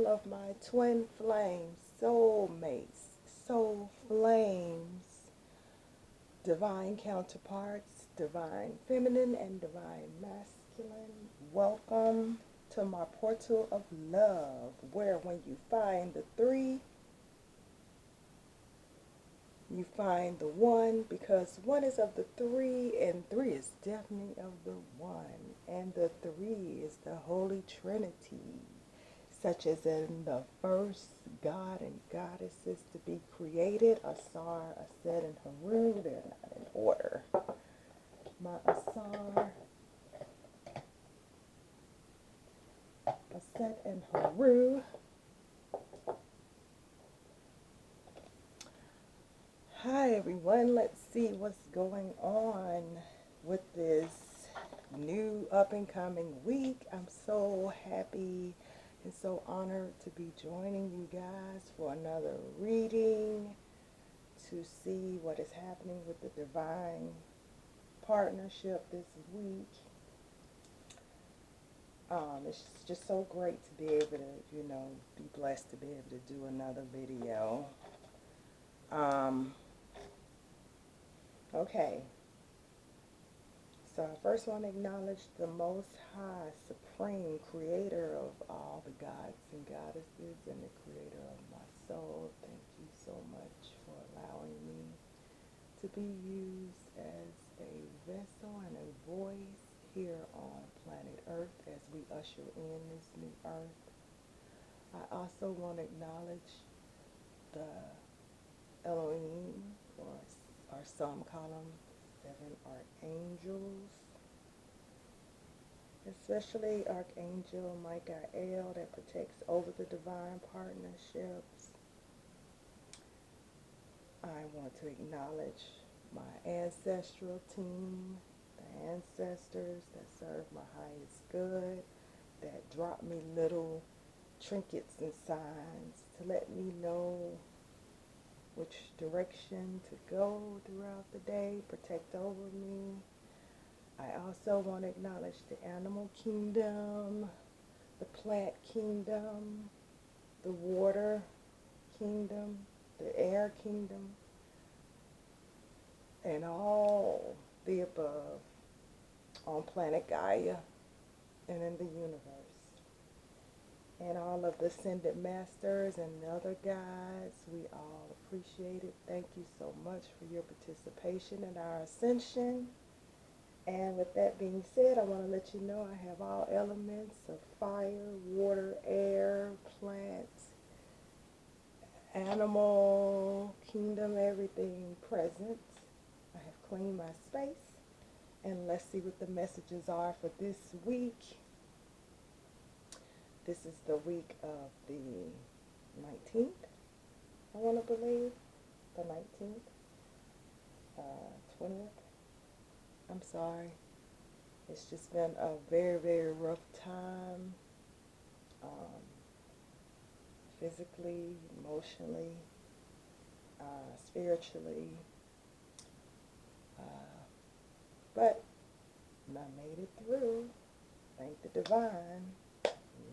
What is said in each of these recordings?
all of my twin flames, soulmates, soul flames, divine counterparts, divine feminine and divine masculine. Welcome to my portal of love, where when you find the three, you find the one, because one is of the three and three is definitely of the one, and the three is the Holy Trinity, such as in the first god and goddesses to be created, Asar, Aset, and Haru. They're not in order. My Asar, Aset, and Haru. Hi everyone, let's see what's going on with this new up and coming week. I'm so happy and so honored to be joining you guys for another reading to see what is happening with the divine partnership this week. It's just so great to be able to, be blessed to be able to do another video. Okay, so I first want to acknowledge the Most High, Supreme Creator of all the gods and goddesses and the Creator of my soul. Thank you so much for allowing me to be used as a vessel and a voice here on planet Earth as we usher in this new Earth. I also want to acknowledge the Elohim, or some call them seven archangels, especially Archangel Michael that protects over the divine partnerships. I want to acknowledge my ancestral team, the ancestors that serve my highest good, that drop me little trinkets and signs to let me know which direction to go throughout the day, protect over me. I also want to acknowledge the animal kingdom, the plant kingdom, the water kingdom, the air kingdom, and all the above on planet Gaia and in the universe. And all of the ascended masters and the other guides, we all appreciate it. Thank you so much for your participation in our ascension. And with that being said, I want to let you know I have all elements of fire, water, air, plants, animal, kingdom, everything present. I have cleaned my space. And let's see what the messages are for this week. This is the week of the 19th, I want to believe. The 19th, 20th. I'm sorry. It's just been a very, very rough time. Physically, emotionally, spiritually. But I made it through. Thank the divine.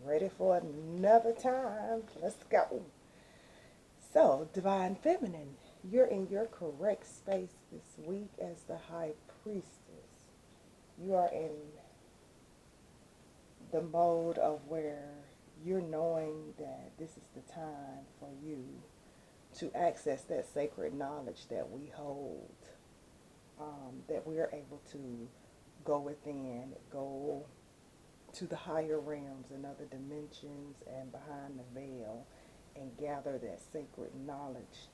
Ready for another time. Let's go. So, divine feminine, you're in your correct space this week as the high priestess. You are in the mode of where you're knowing that this is the time for you to access that sacred knowledge that we hold, that we are able to go within, go to the higher realms and other dimensions and behind the veil and gather that sacred knowledge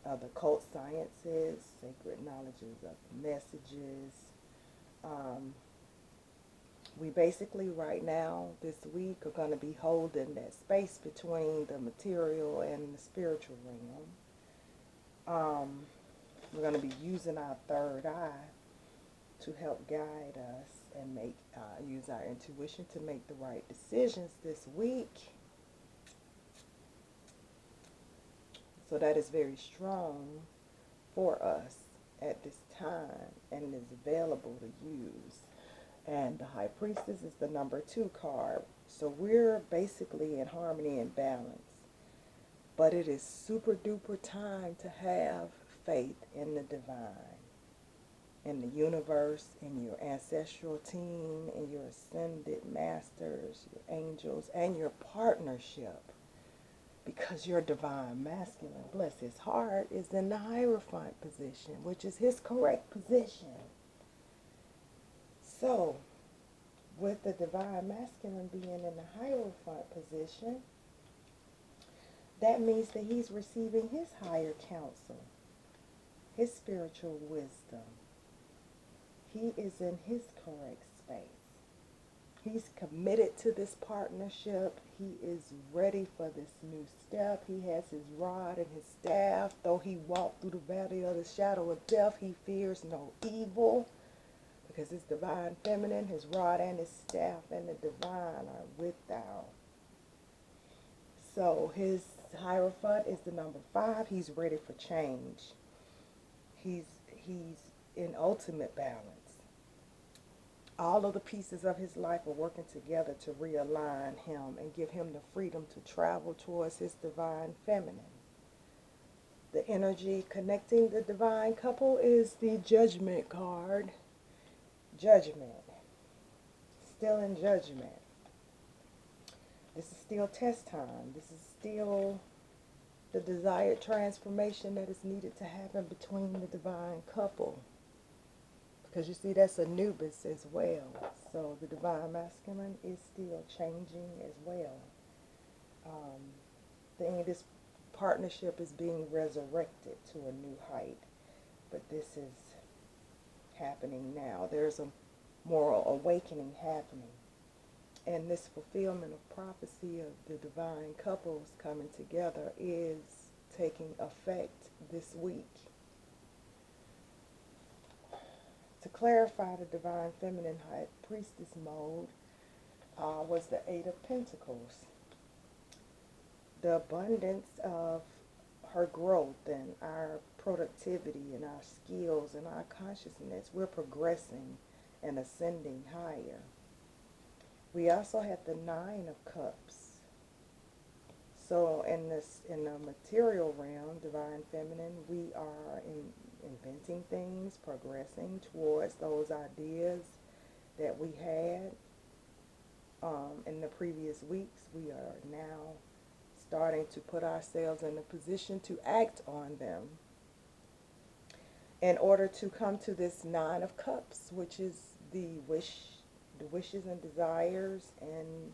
of the occult sciences, sacred knowledges of messages. We basically right now, this week, are going to be holding that space between the material and the spiritual realm. We're going to be using our third eye to help guide us and use our intuition to make the right decisions this week. So that is very strong for us at this time and is available to use. And the High Priestess is the number 2 card. So we're basically in harmony and balance. But it is super duper time to have faith in the divine, in the universe, in your ancestral team, in your ascended masters, your angels, and your partnership. Because your divine masculine, bless his heart, is in the Hierophant position, which is his correct position. So, with the divine masculine being in the Hierophant position, that means that he's receiving his higher counsel, his spiritual wisdom. He is in his correct space. He's committed to this partnership. He is ready for this new step. He has his rod and his staff. Though he walked through the valley of the shadow of death, he fears no evil, because his divine feminine, his rod and his staff and the divine are with thou. So his Hierophant is the number 5. He's ready for change. He's in ultimate balance. All of the pieces of his life are working together to realign him and give him the freedom to travel towards his divine feminine. The energy connecting the divine couple is the Judgment card. Judgment. Still in judgment. This is still test time. This is still the desired transformation that is needed to happen between the divine couple. Because you see, that's Anubis as well. So the divine masculine is still changing as well. This partnership is being resurrected to a new height. But this is happening now. There's a moral awakening happening. And this fulfillment of prophecy of the divine couples coming together is taking effect this week. To clarify the divine feminine height, priestess mode was the 8 of Pentacles. The abundance of her growth and our productivity and our skills and our consciousness, we're progressing and ascending higher. We also have the 9 of Cups. So in the material realm, divine feminine, we are inventing things, progressing towards those ideas that we had in the previous weeks. We are now starting to put ourselves in a position to act on them in order to come to this 9 of Cups, which is the wishes and desires and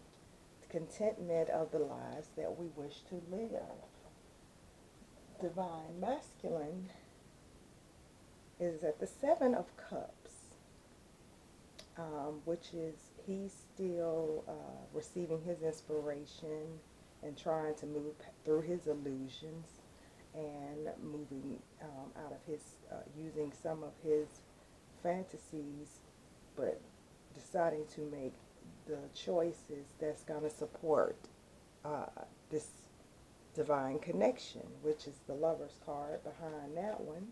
contentment of the lives that we wish to live. Divine masculine is at the 7 of Cups, which is he's still receiving his inspiration and trying to move through his illusions and moving out of his, using some of his fantasies, but deciding to make the choices that's going to support this divine connection, which is the Lover's card behind that one,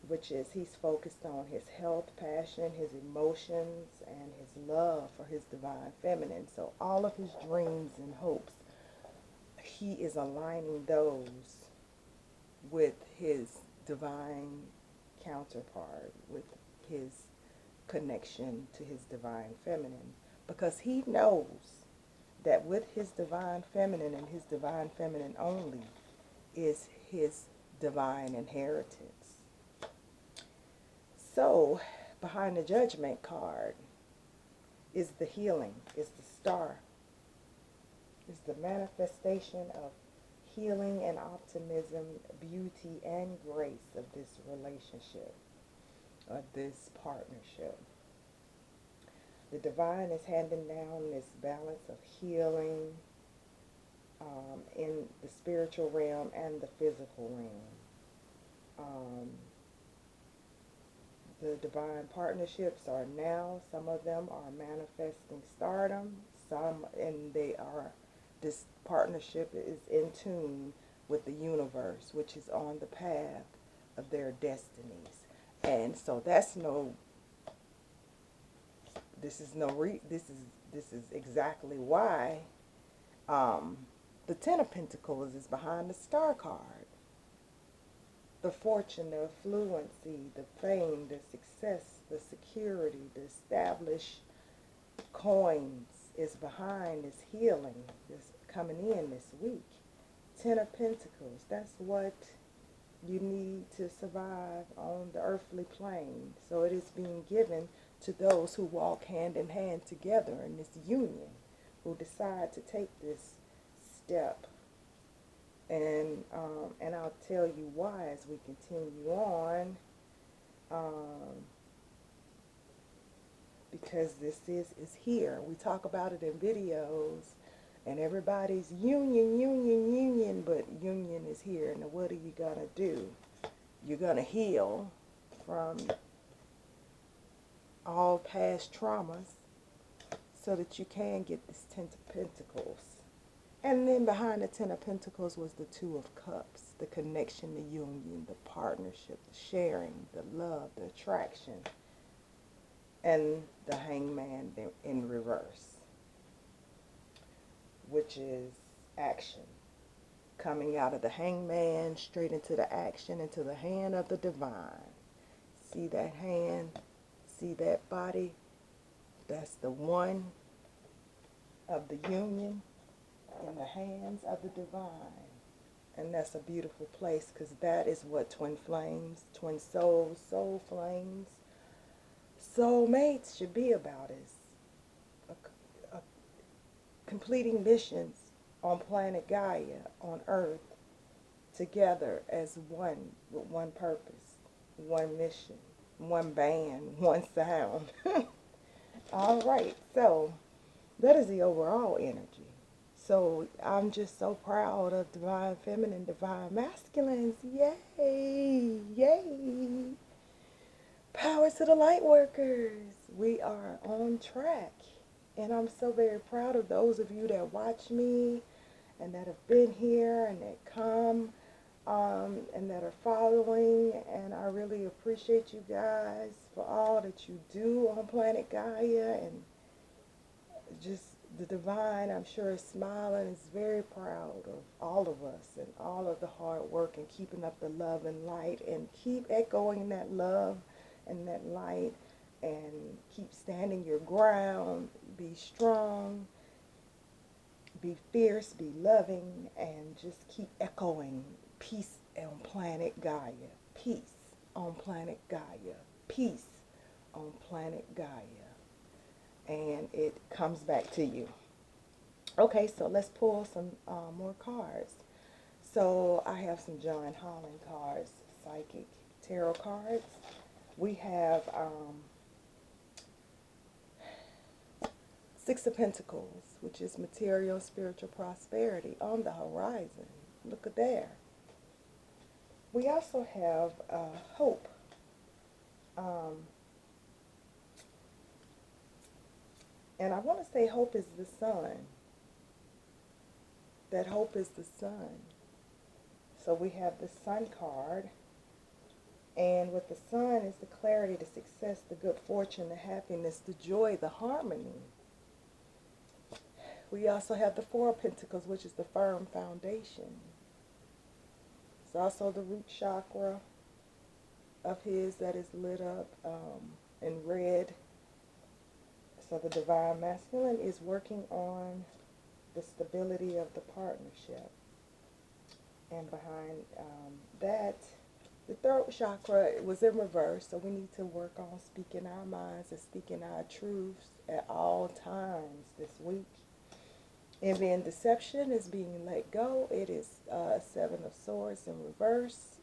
which is he's focused on his health, passion, his emotions, and his love for his divine feminine. So all of his dreams and hopes, he is aligning those with his divine counterpart, with his connection to his divine feminine, because he knows that with his divine feminine and his divine feminine only is his divine inheritance. So behind the Judgment card is the healing, is the star, is the manifestation of healing and optimism, beauty and grace of this relationship, of this partnership. The divine is handing down this balance of healing in the spiritual realm and the physical realm. The divine partnerships are now, some of them are manifesting stardom, this partnership is in tune with the universe, which is on the path of their destinies. And so this this is exactly why the Ten of Pentacles is behind the Star card. The fortune, the affluency, the fame, the success, the security, the established coins is behind this healing that's coming in this week. Ten of Pentacles, that's what you need to survive on the earthly plane. So it is being given to those who walk hand in hand together in this union, who decide to take this step. And I'll tell you why as we continue on. Because this is here. We talk about it in videos, and everybody's union, but union is here. And what are you going to do? You're going to heal from all past traumas so that you can get this Ten of Pentacles. And then behind the Ten of Pentacles was the Two of Cups, the connection, the union, the partnership, the sharing, the love, the attraction, and the Hangman in reverse, which is action. Coming out of the Hangman straight into the action, into the hand of the divine. See that hand? See that body? That's the one of the union in the hands of the divine. And that's a beautiful place, because that is what twin flames, twin souls, soul flames, soulmates should be about, is completing missions on planet Gaia, on Earth, together as one, with one purpose, one mission, one band, one sound. All right, so that is the overall energy. So I'm just so proud of Divine Feminine, Divine Masculines. Yay! Yay! Power to the light workers. We are on track. And I'm so very proud of those of you that watch me and that have been here and that come and that are following. And I really appreciate you guys for all that you do on planet Gaia. And just the divine, I'm sure, is smiling, is very proud of all of us and all of the hard work and keeping up the love and light, and keep echoing that love and that light, and keep standing your ground. Be strong, be fierce, be loving, and just keep echoing peace on planet Gaia. Peace on planet Gaia. Peace on planet Gaia. And it comes back to you. Okay, so let's pull some more cards. So I have some John Holland cards, psychic tarot cards. We have Six of Pentacles, which is material, spiritual prosperity on the horizon. Look at there. We also have hope. And I want to say hope is the sun. That hope is the sun. So we have the sun card. And with the sun is the clarity, the success, the good fortune, the happiness, the joy, the harmony. We also have the Four of Pentacles, which is the firm foundation. It's also the root chakra of his that is lit up in red. So the Divine Masculine is working on the stability of the partnership. And behind that, the throat chakra was in reverse. So we need to work on speaking our minds and speaking our truths at all times this week. Envy and deception is being let go. It is Seven of Swords in reverse.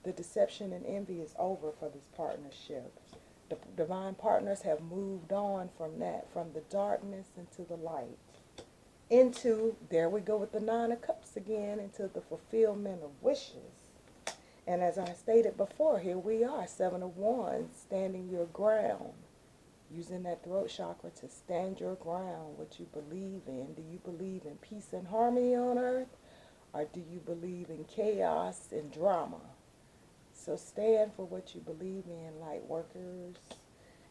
The deception and envy is over for this partnership. The divine partners have moved on from that, from the darkness into the light. Into, there we go with the Nine of Cups again, into the fulfillment of wishes. And as I stated before, here we are, Seven of Wands, standing your ground. Using that throat chakra to stand your ground, what you believe in. Do you believe in peace and harmony on earth? Or do you believe in chaos and drama? So stand for what you believe in, light workers.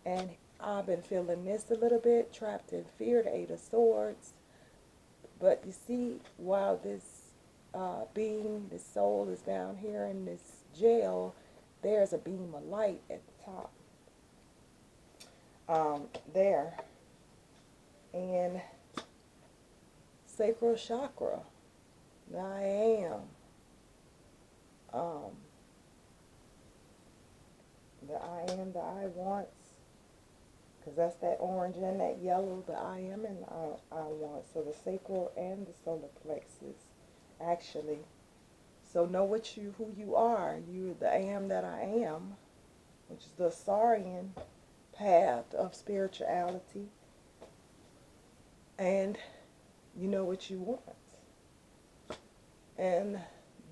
And I've been feeling this a little bit, trapped in fear, the Eight of Swords. But you see, while this being, this soul is down here in this jail, there's a beam of light at the top. There. And sacral chakra. I am. Um, the I am, the I wants. Because that's that orange and that yellow, the I am and I want. So the sacral and the solar plexus, actually. So know who you are. You're the I am that I am, which is the Saurian path of spirituality. And you know what you want. And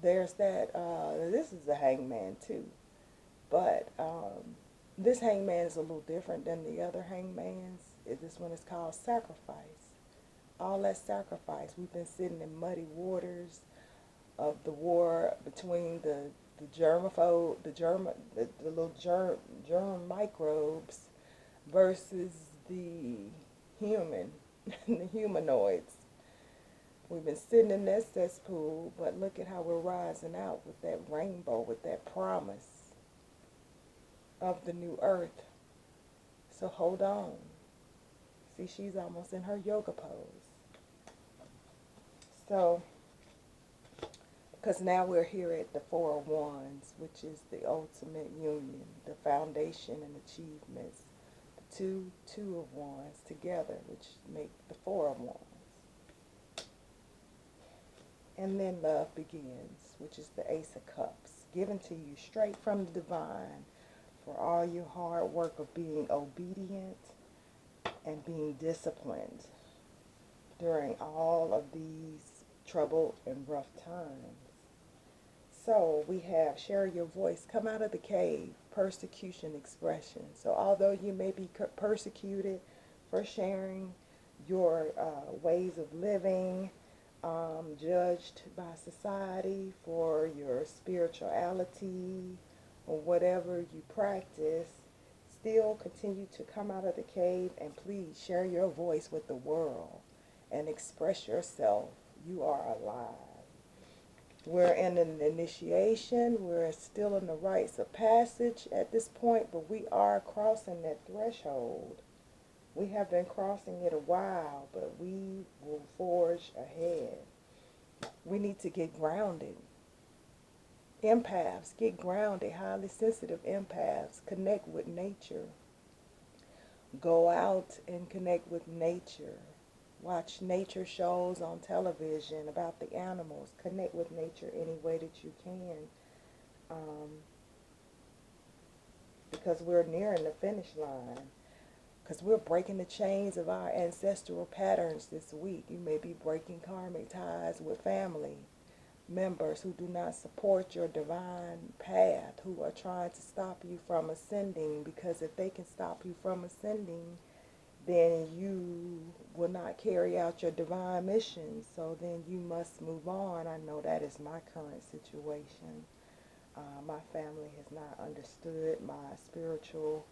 there's that, this is the hangman too. But this hangman is a little different than the other hangmans. This one is called sacrifice. All that sacrifice. We've been sitting in muddy waters of the war between the germaphobe, the little germ microbes versus the human, the humanoids. We've been sitting in that cesspool, but look at how we're rising out with that rainbow, with that promise of the new earth. So hold on. See, she's almost in her yoga pose. So, because now we're here at the Four of Wands, which is the ultimate union, the foundation and achievements. The two of Wands together, which make the Four of Wands. And then love begins, which is the Ace of Cups, given to you straight from the divine for all your hard work of being obedient and being disciplined during all of these troubled and rough times. So we have share your voice, come out of the cave, persecution expression. So although you may be persecuted for sharing your ways of living, judged by society for your spirituality or whatever you practice, still continue to come out of the cave and please share your voice with the world and express yourself. You are alive. We're in an initiation. We're still in the rites of passage at this point, but we are crossing that threshold. We have been crossing it a while, but we will forge ahead. We need to get grounded. Empaths, get grounded. Highly sensitive empaths, connect with nature. Go out and connect with nature. Watch nature shows on television about the animals. Connect with nature any way that you can. Because we're nearing the finish line. Because we're breaking the chains of our ancestral patterns this week. You may be breaking karmic ties with family members who do not support your divine path, who are trying to stop you from ascending. Because if they can stop you from ascending, then you will not carry out your divine mission. So then you must move on. I know that is my current situation. My family has not understood my spiritual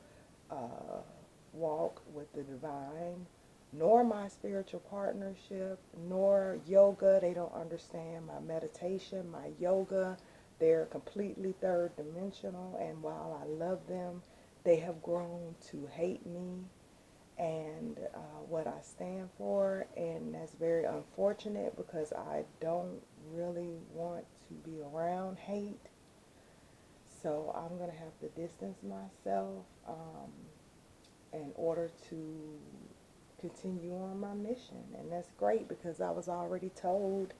walk with the divine, nor my spiritual partnership, nor yoga. They don't understand my meditation, my yoga. They're completely third dimensional, and while I love them, they have grown to hate me and what I stand for, and that's very unfortunate because I don't really want to be around hate. So I'm going to have to distance myself in order to continue on my mission. And that's great because I was already told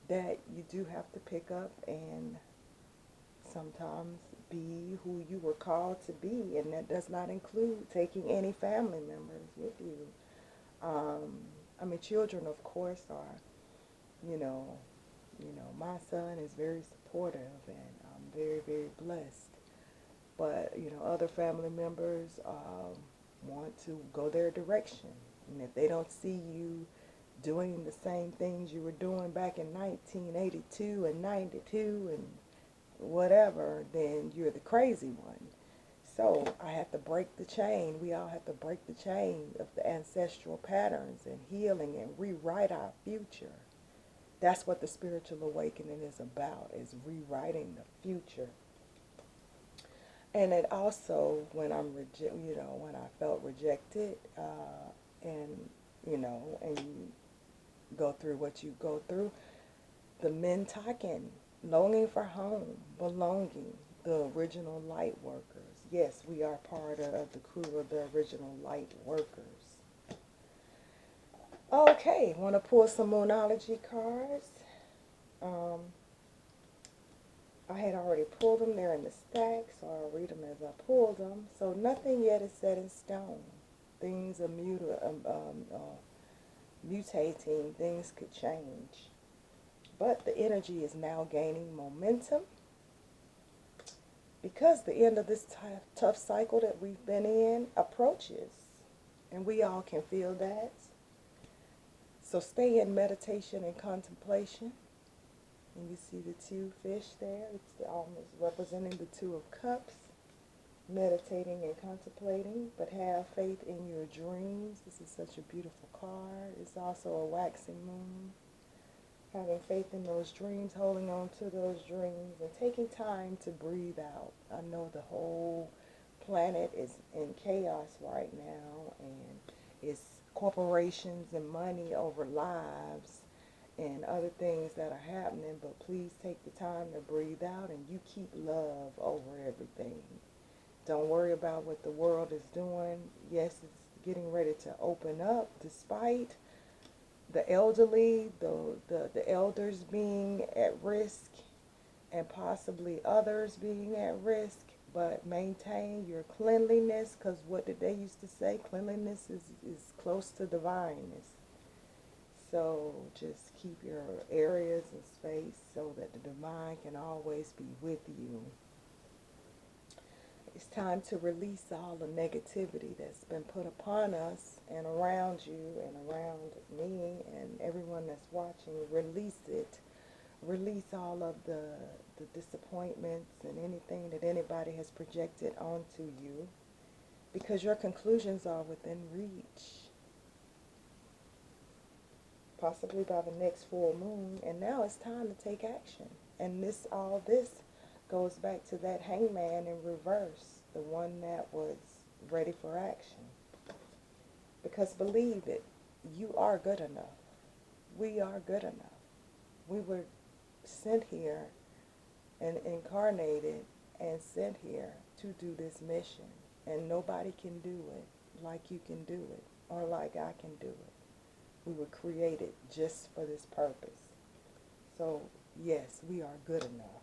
that you do have to pick up and sometimes be who you were called to be, and that does not include taking any family members with you. I mean, children, of course, are, you know, my son is very supportive, and I'm very, very blessed. But, other family members want to go their direction. And if they don't see you doing the same things you were doing back in 1982 and 92 and whatever, then you're the crazy one. So I have to break the chain. We all have to break the chain of the ancestral patterns and healing and rewrite our future. That's what the spiritual awakening is about, is rewriting the future. And it also, when when I felt rejected, and and you go through what you go through, the Mintaken, longing for home, belonging, the original light workers. Yes, we are part of the crew of the original light workers. Okay, want to pull some Moonology cards? Um, I had already pulled them. They're in the stack, so I'll read them as I pulled them. So nothing yet is set in stone. Things are mutating. Things could change. But the energy is now gaining momentum because the end of this tough cycle that we've been in approaches. And we all can feel that. So stay in meditation and contemplation. And you see the two fish there. It's almost representing the Two of Cups. Meditating and contemplating, but have faith in your dreams. This is such a beautiful card. It's also a waxing moon. Having faith in those dreams, holding on to those dreams, and taking time to breathe out. I know the whole planet is in chaos right now, and it's corporations and money over lives and other things that are happening, but please take the time to breathe out, and you keep love over everything. Don't worry about what the world is doing. Yes, it's getting ready to open up despite the elderly, the elders being at risk and possibly others being at risk. But maintain your cleanliness, because what did they used to say? Cleanliness is close to divineness. So just keep your areas of space so that the divine can always be with you. It's time to release all the negativity that's been put upon us and around you and around me and everyone that's watching. Release it. Release all of the disappointments and anything that anybody has projected onto you, because your conclusions are within reach. Possibly by the next full moon. And now it's time to take action. And all this goes back to that hangman in reverse, the one that was ready for action. Because believe it, you are good enough. We are good enough. We were sent here and incarnated and sent here to do this mission. And nobody can do it like you can do it or like I can do it. We were created just for this purpose. So, yes, we are good enough.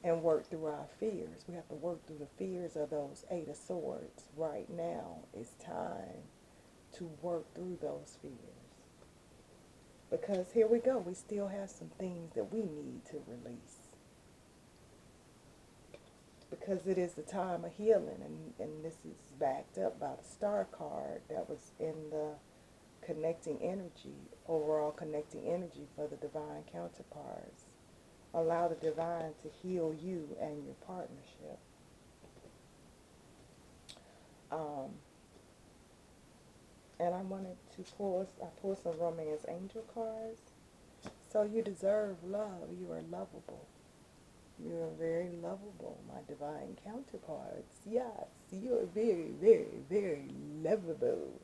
And work through our fears. We have to work through the fears of those Eight of Swords. Right now, it's time to work through those fears. Because here we go. We still have some things that we need to release. Because it is the time of healing. And this is backed up by the Star card that was in the connecting energy, overall connecting energy for the divine counterparts. Allow the divine to heal you and your partnership. And I wanted to pull some romance angel cards. So you deserve love. You are lovable. You are very lovable, my divine counterparts. Yes, you are very, very, very lovable.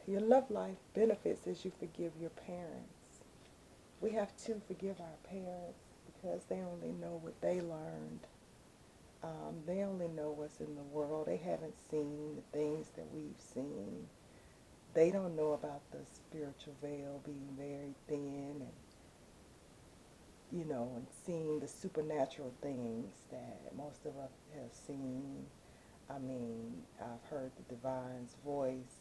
Your love life benefits as you forgive your parents. We have to forgive our parents because they only know what they learned. They only know what's in the world. They haven't seen the things that we've seen. They don't know about the spiritual veil being very thin and seeing the supernatural things that most of us have seen. I mean, I've heard the divine's voice.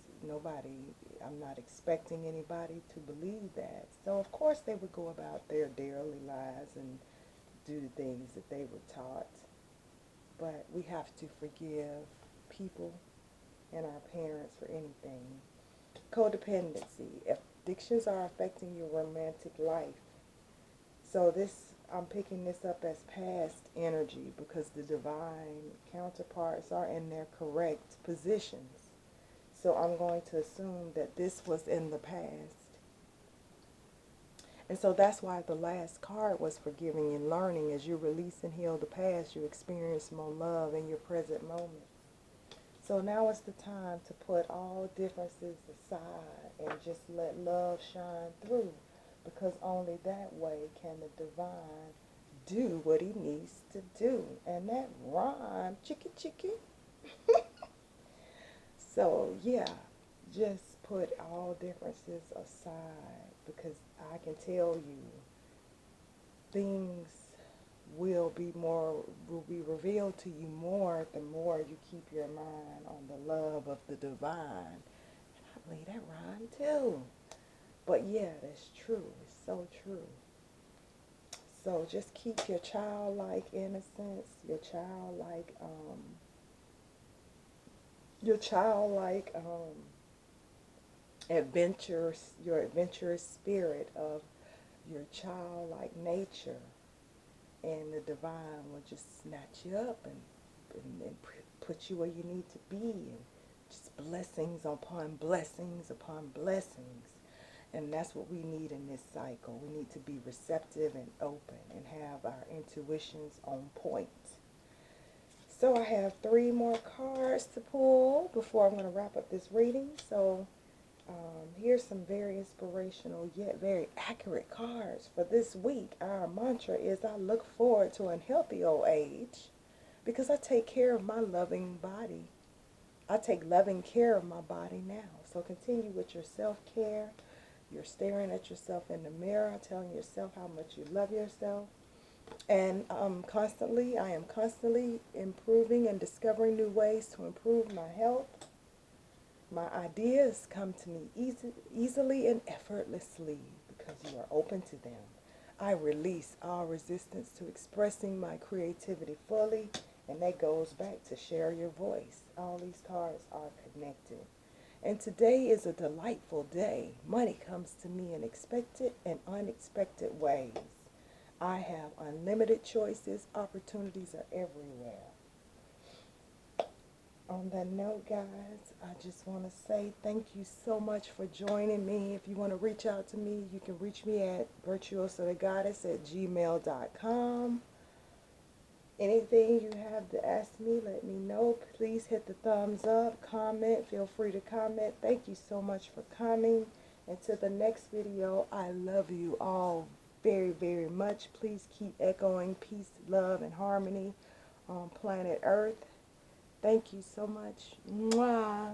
I'm not expecting anybody to believe that. So, of course, they would go about their daily lives and do the things that they were taught. But we have to forgive people and our parents for anything. Codependency. Addictions are affecting your romantic life. So this I'm picking this up as past energy because the divine counterparts are in their correct positions. So I'm going to assume that this was in the past. And so that's why the last card was forgiving and learning. As you release and heal the past, you experience more love in your present moment. So now is the time to put all differences aside and just let love shine through, because only that way can the divine do what he needs to do. And that rhyme, chicky chicky. So yeah, just put all differences aside, because I can tell you things will be revealed to you more the more you keep your mind on the love of the divine. And I believe that rhyme too. But yeah, that's true. It's so true. So just keep your childlike innocence, your childlike adventurous, your adventurous spirit of your childlike nature, and the divine will just snatch you up and put you where you need to be, and just blessings upon blessings upon blessings. And that's what we need in this cycle. We need to be receptive and open and have our intuitions on point. So I have 3 more cards to pull before I'm going to wrap up this reading. So here's some very inspirational yet very accurate cards for this week. Our mantra is, I look forward to a healthy old age because I take care of my loving body. I take loving care of my body now. So continue with your self-care. You're staring at yourself in the mirror, telling yourself how much you love yourself. And I am constantly improving and discovering new ways to improve my health. My ideas come to me easily and effortlessly because you are open to them. I release all resistance to expressing my creativity fully, and that goes back to share your voice. All these cards are connected. And today is a delightful day. Money comes to me in expected and unexpected ways. I have unlimited choices. Opportunities are everywhere. On that note, guys, I just want to say thank you so much for joining me. If you want to reach out to me, you can reach me at virtuosathegoddess@gmail.com. Anything you have to ask me, let me know. Please hit the thumbs up, comment. Feel free to comment. Thank you so much for coming. Until the next video, I love you all very, very much. Please keep echoing peace, love, and harmony on planet Earth. Thank you so much. Mwah.